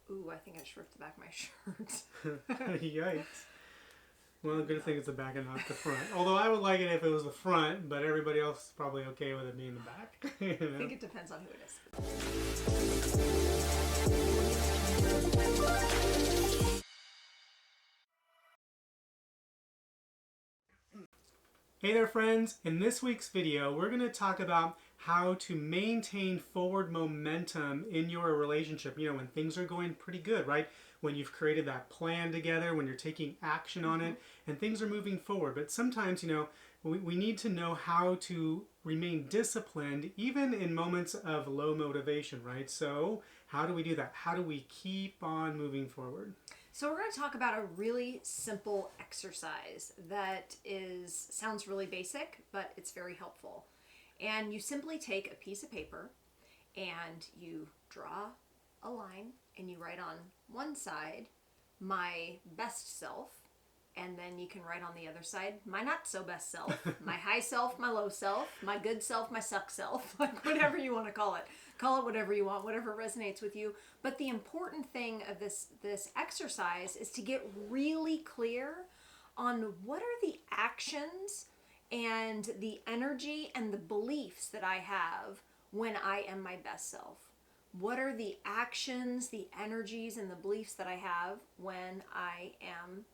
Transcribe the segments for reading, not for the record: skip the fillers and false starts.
Ooh, I think I just ripped the back of my shirt. Yikes. Well, the good thing it's the back and not the front. Although I would like it if it was the front, but everybody else is probably okay with it being the back. You know? I think it depends on who it is. Hey there friends, in this week's video we're going to talk about how to maintain forward momentum in your relationship, when things are going pretty good, right? When you've created that plan together, when you're taking action on it and things are moving forward. But sometimes, we need to know how to remain disciplined even in moments of low motivation, right? So how do we do that? How do we keep on moving forward? So we're going to talk about a really simple exercise that sounds really basic, but it's very helpful. And you simply take a piece of paper and you draw a line and you write on one side, my best self, and then you can write on the other side, my not so best self, my high self, my low self, my good self, my suck self, like whatever you want to call it. Call it whatever you want, whatever resonates with you. But the important thing of this exercise is to get really clear on what are the actions and the energy and the beliefs that I have when I am my best self. What are the actions, the energies, and the beliefs that I have when I am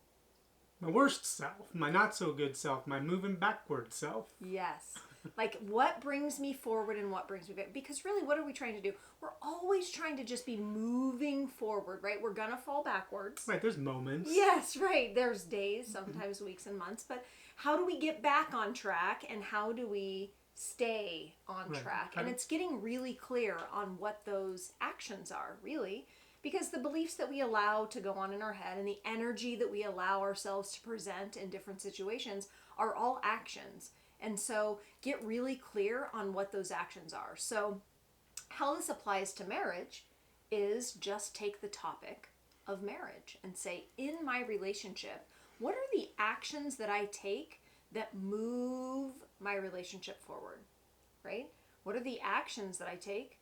my worst self, my not so good self, my moving backward self. Yes. Like what brings me forward and what brings me back? Because really, what are we trying to do? We're always trying to just be moving forward, right? We're going to fall backwards. Right, there's moments. Yes, right. There's days, sometimes weeks and months. But how do we get back on track and how do we stay on track? And it's getting really clear on what those actions are, really. Because the beliefs that we allow to go on in our head and the energy that we allow ourselves to present in different situations are all actions. And so get really clear on what those actions are. So how this applies to marriage is just take the topic of marriage and say, in my relationship, what are the actions that I take that move my relationship forward, right? What are the actions that I take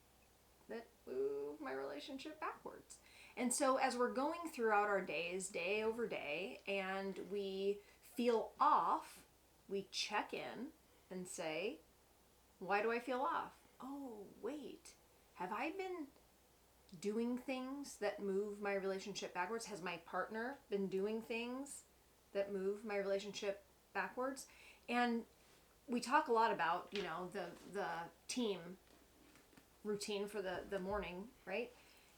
that move my relationship backwards? And so as we're going throughout our days, day over day, and we feel off, we check in and say, why do I feel off? Oh, wait, have I been doing things that move my relationship backwards? Has my partner been doing things that move my relationship backwards? And we talk a lot about, the team routine for the morning, right?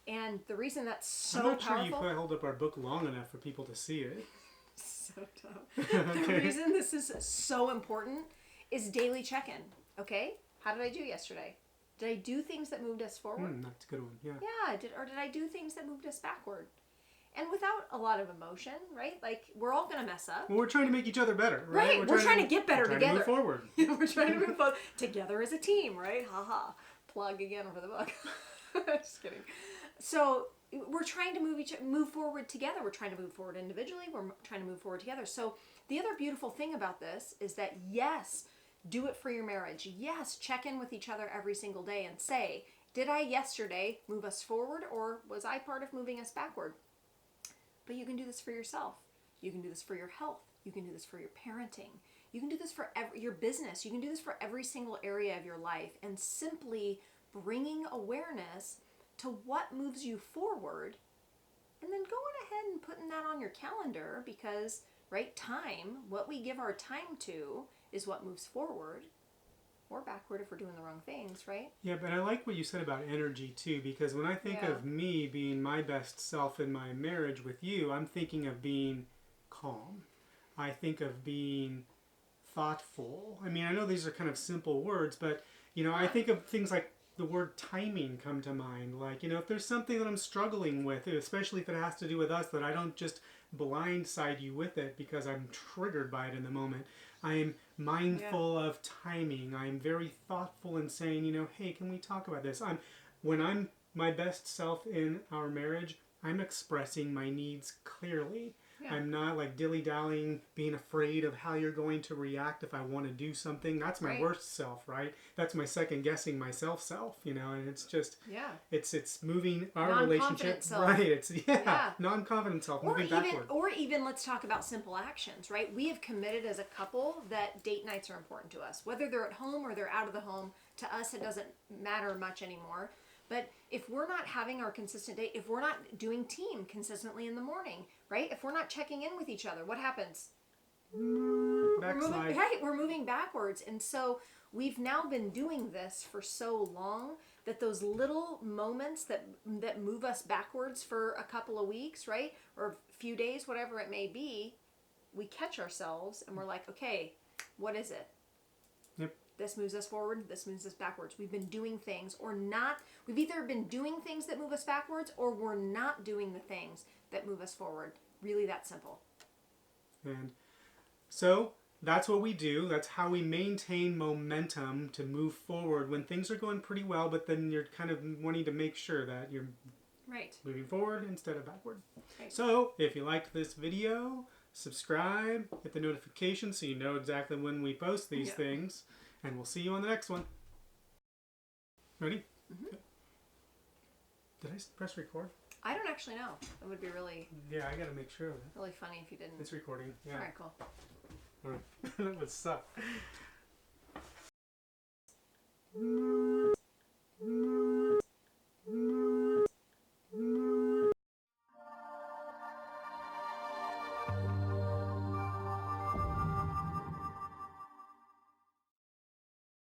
And the reason that's so I'm not powerful, sure you held up our book long enough for people to see it. So tough. The reason this is so important is daily check-in. Okay, how did I do yesterday? Did I do things that moved us forward? That's a good one. Yeah. Yeah. Did I do things that moved us backward? And without a lot of emotion, right? Like we're all gonna mess up. Well, we're trying to make each other better, right? We're trying to get better together. Move forward. We're trying to move forward together as a team, right? Ha. Plug again for the book. Just kidding. So we're trying to move forward together. We're trying to move forward individually. We're trying to move forward together. So the other beautiful thing about this is that yes, do it for your marriage. Yes, check in with each other every single day and say, did I yesterday move us forward or was I part of moving us backward? But you can do this for yourself. You can do this for your health. You can do this for your parenting. You can do this for your business. You can do this for every single area of your life. And simply bringing awareness to what moves you forward and then going ahead and putting that on your calendar because, right, time, what we give our time to is what moves forward or backward if we're doing the wrong things, right? Yeah, but I like what you said about energy too, because when I think of me being my best self in my marriage with you, I'm thinking of being calm. I think of being thoughtful. I mean, I know these are kind of simple words, but, I think of things like the word timing come to mind. Like, if there's something that I'm struggling with, especially if it has to do with us, that I don't just blindside you with it because I'm triggered by it in the moment. I'm mindful of timing. I'm very thoughtful in saying, hey, can we talk about this? When I'm my best self in our marriage, I'm expressing my needs clearly. Yeah. I'm not like dilly-dallying, being afraid of how you're going to react if I want to do something. That's my worst self, right? That's my second guessing myself, you know, and it's just, it's moving our relationship. Self. Right. It's, non-confident self, moving backward. Or even let's talk about simple actions, right? We have committed as a couple that date nights are important to us. Whether they're at home or they're out of the home, to us it doesn't matter much anymore. But if we're not having our consistent date, if we're not doing team consistently in the morning, right? If we're not checking in with each other, what happens? Backslide. We're moving backwards. And so we've now been doing this for so long that those little moments that move us backwards for a couple of weeks, right? Or a few days, whatever it may be, we catch ourselves and we're like, okay, what is it? Yep. This moves us forward, this moves us backwards. We've been doing things or not. We've either been doing things that move us backwards or we're not doing the things that move us forward. Really that simple. And so that's what we do. That's how we maintain momentum to move forward when things are going pretty well, but then you're kind of wanting to make sure that you're moving forward instead of backward. Right. So if you liked this video, subscribe, hit the notification so you know exactly when we post these things. And we'll see you on the next one. Ready? Mm-hmm. Did I press record? I don't actually know. It would be really... Yeah, I gotta make sure of it. Really funny if you didn't. It's recording. Yeah. Alright, cool. Alright. That would suck.